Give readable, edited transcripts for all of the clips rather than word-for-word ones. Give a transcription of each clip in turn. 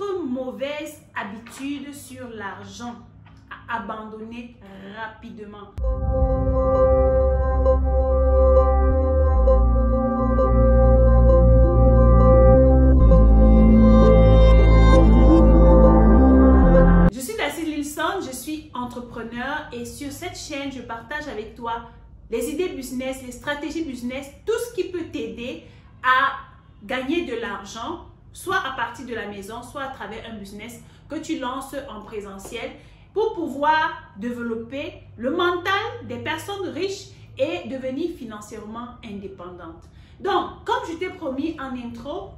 4 mauvaises habitudes sur l'argent à abandonner rapidement. Je suis Dacy Lilson, je suis entrepreneur et sur cette chaîne, je partage avec toi les idées business, les stratégies business, tout ce qui peut t'aider à gagner de l'argent, soit à partir de la maison, soit à travers un business que tu lances en présentiel pour pouvoir développer le mental des personnes riches et devenir financièrement indépendantes. Donc, comme je t'ai promis en intro,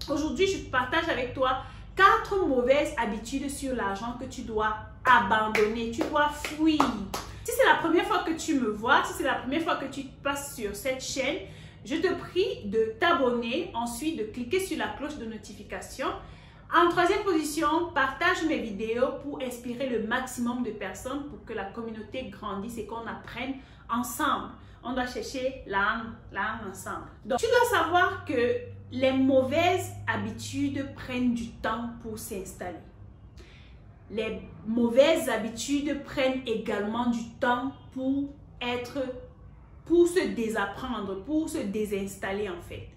aujourd'hui, je partage avec toi 4 mauvaises habitudes sur l'argent que tu dois abandonner, tu dois fuir. Si c'est la première fois que tu me vois, si c'est la première fois que tu passes sur cette chaîne, je te prie de t'abonner, ensuite de cliquer sur la cloche de notification. En troisième position, partage mes vidéos pour inspirer le maximum de personnes pour que la communauté grandisse et qu'on apprenne ensemble. On doit chercher l'âme ensemble. Donc, tu dois savoir que les mauvaises habitudes prennent du temps pour s'installer. Les mauvaises habitudes prennent également du temps pour se désapprendre, pour se désinstaller en fait.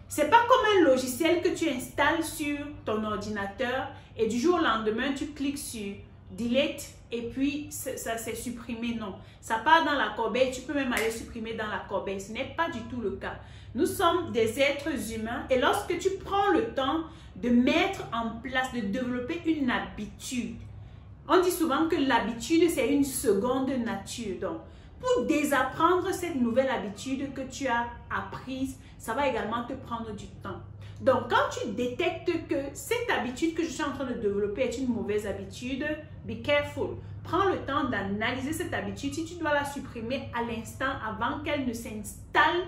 C'est pas comme un logiciel que tu installes sur ton ordinateur et du jour au lendemain tu cliques sur delete et puis ça s'est supprimé. Non, ça part dans la corbeille, tu peux même aller supprimer dans la corbeille. Ce n'est pas du tout le cas. Nous sommes des êtres humains et lorsque tu prends le temps de mettre en place, de développer une habitude, on dit souvent que l'habitude c'est une seconde nature. Donc, pour désapprendre cette nouvelle habitude que tu as apprise, ça va également te prendre du temps. Donc, quand tu détectes que cette habitude que je suis en train de développer est une mauvaise habitude, be careful. Prends le temps d'analyser cette habitude. Si tu dois la supprimer à l'instant avant qu'elle ne s'installe,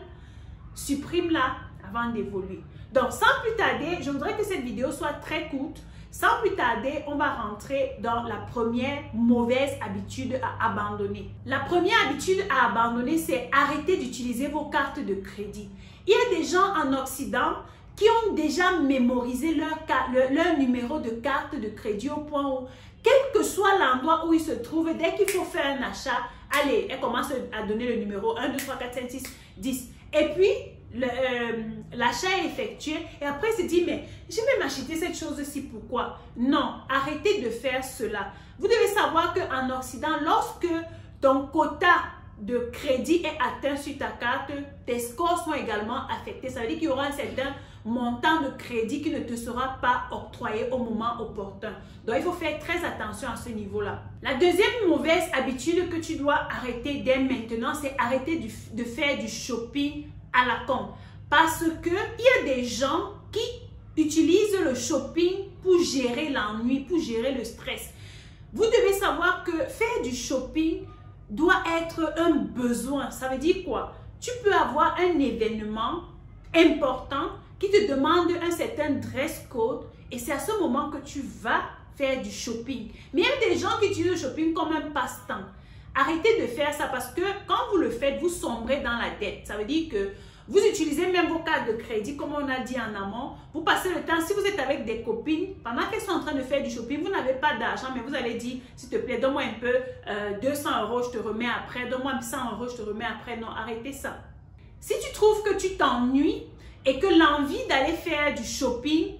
supprime-la avant d'évoluer. Donc, sans plus tarder, je voudrais que cette vidéo soit très courte. Sans plus tarder, on va rentrer dans la première mauvaise habitude à abandonner. La première habitude à abandonner, c'est arrêter d'utiliser vos cartes de crédit. Il y a des gens en Occident qui ont déjà mémorisé leur numéro de carte de crédit au point où, quel que soit l'endroit où ils se trouvent, dès qu'il faut faire un achat, allez, elle commence à donner le numéro 1, 2, 3, 4, 5, 6, 10. Et puis, l'achat est effectué et après il se dit mais je vais m'acheter cette chose-ci, pourquoi? Non, arrêtez de faire cela. Vous devez savoir qu'en Occident, lorsque ton quota de crédit est atteint sur ta carte, tes scores sont également affectés. Ça veut dire qu'il y aura un certain montant de crédit qui ne te sera pas octroyé au moment opportun. Donc il faut faire très attention à ce niveau-là. La deuxième mauvaise habitude que tu dois arrêter dès maintenant, c'est arrêter de faire du shopping à la con. Parce que il y a des gens qui utilisent le shopping pour gérer l'ennui, pour gérer le stress. Vous devez savoir que faire du shopping doit être un besoin. Ça veut dire quoi? Tu peux avoir un événement important qui te demande un certain dress code et c'est à ce moment que tu vas faire du shopping. Mais il y a des gens qui utilisent le shopping comme un passe-temps. Arrêtez de faire ça parce que quand vous le faites, vous sombrez dans la dette. Ça veut dire que vous utilisez même vos cartes de crédit, comme on a dit en amont. Vous passez le temps, si vous êtes avec des copines, pendant qu'elles sont en train de faire du shopping, vous n'avez pas d'argent, mais vous allez dire, s'il te plaît, donne-moi un peu, 200 €, je te remets après. Donne-moi 100 €, je te remets après. Non, arrêtez ça. Si tu trouves que tu t'ennuies et que l'envie d'aller faire du shopping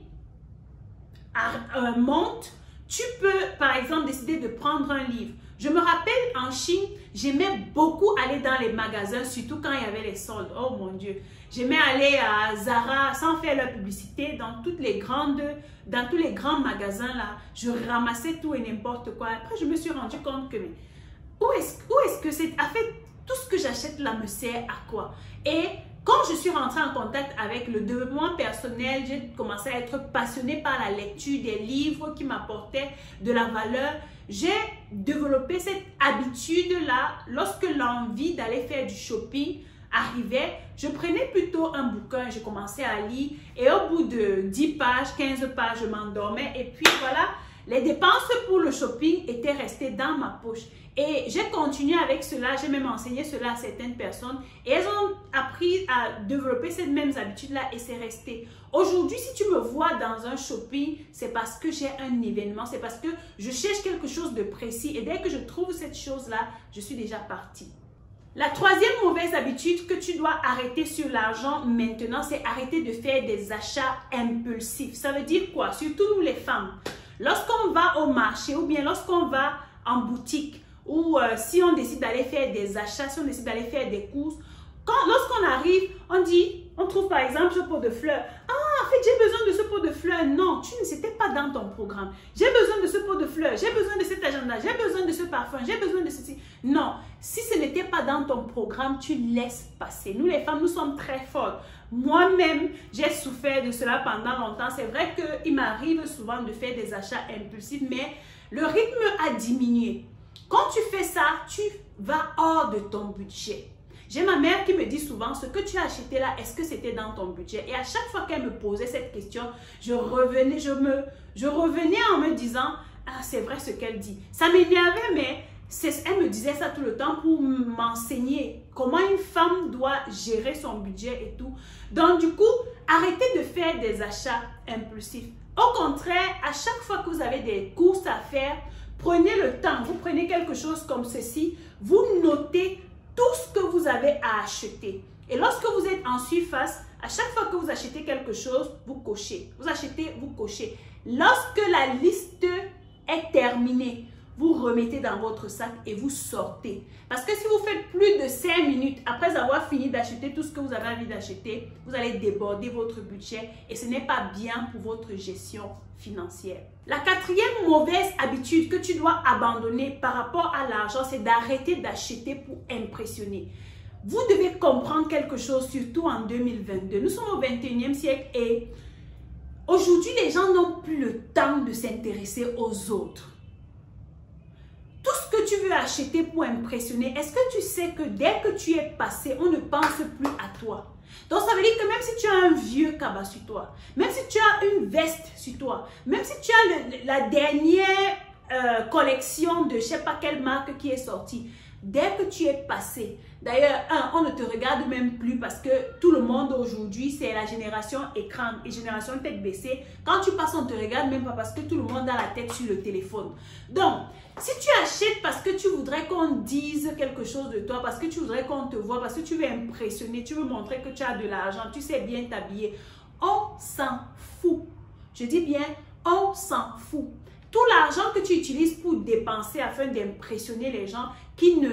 monte, tu peux, par exemple, décider de prendre un livre. Je me rappelle en Chine, j'aimais beaucoup aller dans les magasins, surtout quand il y avait les soldes. Oh mon Dieu! J'aimais aller à Zara sans faire leur publicité, dans tous les grands magasins là. Je ramassais tout et n'importe quoi. Après, je me suis rendu compte que mais, où est-ce que c'est? En fait, tout ce que j'achète là me sert à quoi? Et quand je suis rentrée en contact avec le développement personnel, j'ai commencé à être passionnée par la lecture des livres qui m'apportaient de la valeur. J'ai développé cette habitude-là. Lorsque l'envie d'aller faire du shopping arrivait, je prenais plutôt un bouquin, je commençais à lire et au bout de 10 pages, 15 pages, je m'endormais et puis voilà, Les dépenses pour le shopping étaient restées dans ma poche. Et j'ai continué avec cela, j'ai même enseigné cela à certaines personnes et elles ont appris à développer cette même habitude-là et c'est resté. Aujourd'hui, si tu me vois dans un shopping, c'est parce que j'ai un événement, c'est parce que je cherche quelque chose de précis et dès que je trouve cette chose-là, je suis déjà partie. La troisième mauvaise habitude que tu dois arrêter sur l'argent maintenant, c'est arrêter de faire des achats impulsifs. Ça veut dire quoi? Surtout nous les femmes. Lorsqu'on va au marché ou bien lorsqu'on va en boutique ou si on décide d'aller faire des achats, si on décide d'aller faire des courses, lorsqu'on arrive, on trouve par exemple ce pot de fleurs. Ah, en fait, j'ai besoin de ce pot de fleurs. Non, c'était pas dans ton programme. J'ai besoin de ce pot de fleurs, j'ai besoin de cet agenda, j'ai besoin de ce parfum, j'ai besoin de ceci. Non, si ce n'était pas dans ton programme, tu laisses passer. Nous les femmes, nous sommes très fortes. Moi-même, j'ai souffert de cela pendant longtemps. C'est vrai qu'il m'arrive souvent de faire des achats impulsifs, mais le rythme a diminué. Quand tu fais ça, tu vas hors de ton budget. J'ai ma mère qui me dit souvent, ce que tu as acheté là, est-ce que c'était dans ton budget? Et à chaque fois qu'elle me posait cette question, je revenais en me disant, ah, c'est vrai ce qu'elle dit. Ça m'énervait, mais elle me disait ça tout le temps pour m'enseigner comment une femme doit gérer son budget et tout. Donc du coup, arrêtez de faire des achats impulsifs. Au contraire, à chaque fois que vous avez des courses à faire, prenez le temps, vous prenez quelque chose comme ceci, vous notez tout ce que vous avez à acheter. Et lorsque vous êtes en surface, à chaque fois que vous achetez quelque chose, vous cochez. Vous achetez, vous cochez. Lorsque la liste est terminée, vous remettez dans votre sac et vous sortez. Parce que si vous faites plus de 5 minutes après avoir fini d'acheter tout ce que vous avez envie d'acheter, vous allez déborder votre budget et ce n'est pas bien pour votre gestion financière. La quatrième mauvaise habitude que tu dois abandonner par rapport à l'argent, c'est d'arrêter d'acheter pour impressionner. Vous devez comprendre quelque chose, surtout en 2022. Nous sommes au 21e siècle et aujourd'hui, les gens n'ont plus le temps de s'intéresser aux autres. Tout ce que tu veux acheter pour impressionner, est-ce que tu sais que dès que tu es passé, on ne pense plus à toi? Donc ça veut dire que même si tu as un vieux cabas sur toi, même si tu as une veste sur toi, même si tu as la dernière collection de je ne sais pas quelle marque qui est sortie, dès que tu es passé, d'ailleurs, on ne te regarde même plus parce que tout le monde aujourd'hui, c'est la génération écran et génération tête baissée. Quand tu passes, on ne te regarde même pas parce que tout le monde a la tête sur le téléphone. Donc, si tu achètes parce que tu voudrais qu'on dise quelque chose de toi, parce que tu voudrais qu'on te voit, parce que tu veux impressionner, tu veux montrer que tu as de l'argent, tu sais bien t'habiller, on s'en fout. Je dis bien, on s'en fout. Tout l'argent que tu utilises pour dépenser afin d'impressionner les gens qui ne...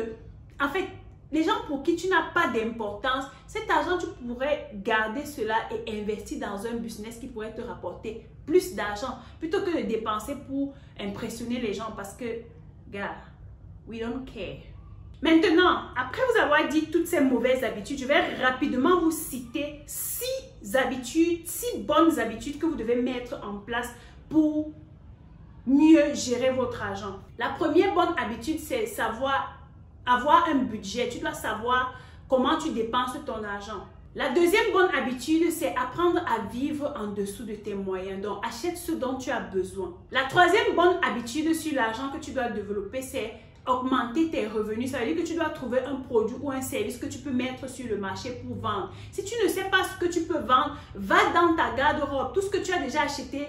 En fait, les gens pour qui tu n'as pas d'importance, cet argent, tu pourrais garder cela et investir dans un business qui pourrait te rapporter plus d'argent plutôt que de dépenser pour impressionner les gens parce que, gars, we don't care. Maintenant, après vous avoir dit toutes ces mauvaises habitudes, je vais rapidement vous citer 6 bonnes habitudes que vous devez mettre en place pour mieux gérer votre argent. La première bonne habitude, c'est avoir un budget. Tu dois savoir comment tu dépenses ton argent. La deuxième bonne habitude, c'est apprendre à vivre en dessous de tes moyens. Donc, achète ce dont tu as besoin. La troisième bonne habitude sur l'argent que tu dois développer, c'est augmenter tes revenus. Ça veut dire que tu dois trouver un produit ou un service que tu peux mettre sur le marché pour vendre. Si tu ne sais pas ce que tu peux vendre, va dans ta garde-robe. Tout ce que tu as déjà acheté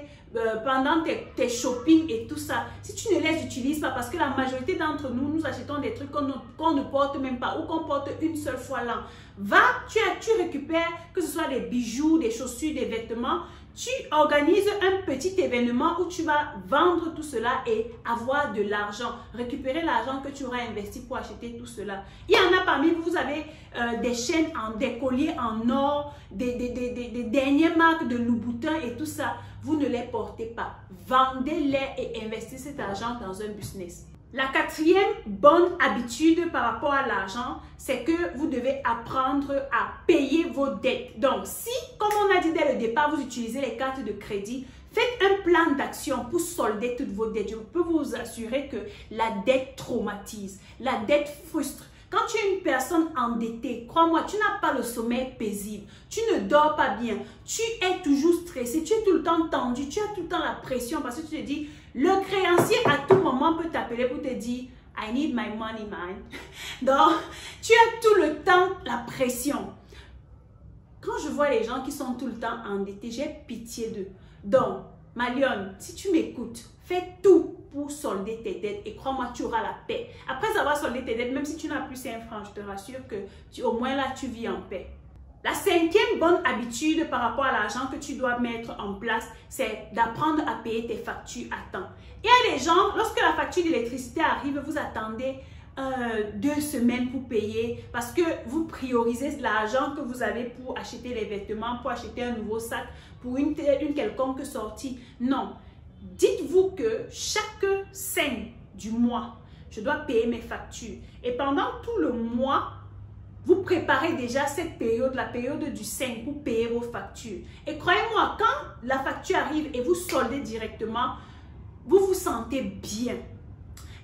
pendant tes shopping et tout ça, si tu ne les utilises pas, parce que la majorité d'entre nous, nous achetons des trucs qu'on ne porte même pas ou qu'on porte une seule fois l'an. Va, tu récupères, que ce soit des bijoux, des chaussures, des vêtements, tu organises un petit événement où tu vas vendre tout cela et avoir de l'argent, récupérer l'argent que tu auras investi pour acheter tout cela. Il y en a parmi vous, vous avez des chaînes, des colliers en or, des dernières marques de Louboutin et tout ça. Vous ne les portez pas. Vendez-les et investissez cet argent dans un business. La quatrième bonne habitude par rapport à l'argent, c'est que vous devez apprendre à payer vos dettes. Donc, si, comme on a dit dès le départ, vous utilisez les cartes de crédit, faites un plan d'action pour solder toutes vos dettes. Je peux vous assurer que la dette traumatise, la dette frustre. Quand tu es une personne endettée, crois-moi, tu n'as pas le sommeil paisible. Tu ne dors pas bien. Tu es toujours stressé. Tu es tout le temps tendu. Tu as tout le temps la pression parce que tu te dis, le créancier à tout moment peut t'appeler pour te dire, I need my money, man. Donc, tu as tout le temps la pression. Quand je vois les gens qui sont tout le temps endettés, j'ai pitié d'eux. Donc, ma lionne, si tu m'écoutes, fais tout pour solder tes dettes et crois-moi, tu auras la paix. Après avoir soldé tes dettes, même si tu n'as plus 5 francs, je te rassure que au moins là, tu vis en paix. La 5e bonne habitude par rapport à l'argent que tu dois mettre en place, c'est d'apprendre à payer tes factures à temps. Il y a des gens, lorsque la facture d'électricité arrive, vous attendez 2 semaines pour payer parce que vous priorisez l'argent que vous avez pour acheter les vêtements, pour acheter un nouveau sac, pour une quelconque sortie. Non. Dites-vous que chaque 5 du mois, je dois payer mes factures. Et pendant tout le mois, vous préparez déjà cette période, la période du 5 pour payer vos factures. Et croyez-moi, quand la facture arrive et vous soldez directement, vous vous sentez bien.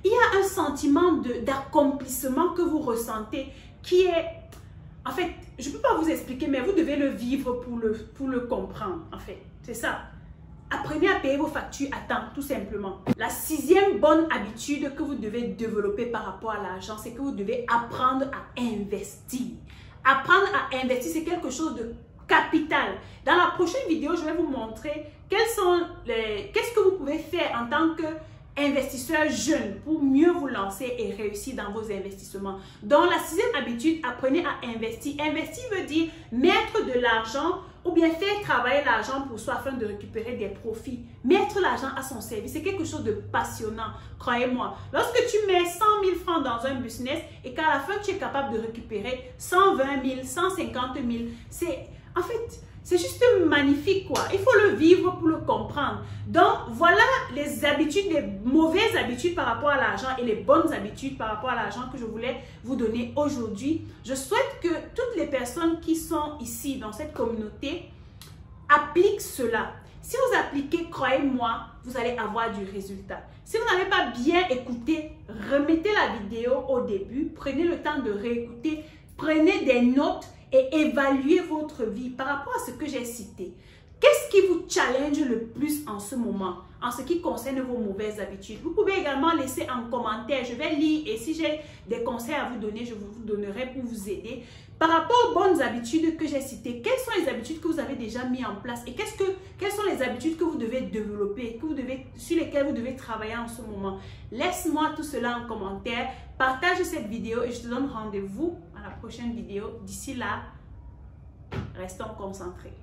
Il y a un sentiment d'accomplissement que vous ressentez qui est, en fait, je ne peux pas vous expliquer, mais vous devez le vivre pour le comprendre, en fait. C'est ça. Apprenez à payer vos factures à temps, tout simplement. La 6e bonne habitude que vous devez développer par rapport à l'argent, c'est que vous devez apprendre à investir. Apprendre à investir, c'est quelque chose de capital. Dans la prochaine vidéo, je vais vous montrer qu'est-ce que vous pouvez faire en tant qu'investisseur jeune pour mieux vous lancer et réussir dans vos investissements. Donc, la 6e habitude, apprenez à investir. Investir veut dire mettre de l'argent ou bien faire travailler l'argent pour soi afin de récupérer des profits. Mettre l'argent à son service, c'est quelque chose de passionnant, croyez-moi. Lorsque tu mets 100 000 francs dans un business et qu'à la fin, tu es capable de récupérer 120 000, 150 000, en fait, c'est juste magnifique, quoi. Il faut le vivre pour le comprendre. Donc, voilà les habitudes, les mauvaises habitudes par rapport à l'argent et les bonnes habitudes par rapport à l'argent que je voulais vous donner aujourd'hui. Je souhaite que toutes les personnes qui sont ici dans cette communauté appliquent cela. Si vous appliquez, croyez-moi, vous allez avoir du résultat. Si vous n'avez pas bien écouté, remettez la vidéo au début, prenez le temps de réécouter, prenez des notes et évaluez votre vie par rapport à ce que j'ai cité. Qu'est-ce qui vous challenge le plus en ce moment en ce qui concerne vos mauvaises habitudes? Vous pouvez également laisser en commentaire, je vais lire et si j'ai des conseils à vous donner, je vous donnerai pour vous aider. Par rapport aux bonnes habitudes que j'ai citées, quelles sont les habitudes que vous avez déjà mis en place et quelles sont les habitudes que vous devez développer, sur lesquelles vous devez travailler en ce moment? Laisse-moi tout cela en commentaire, partage cette vidéo et je te donne rendez-vous à la prochaine vidéo. D'ici là, restons concentrés.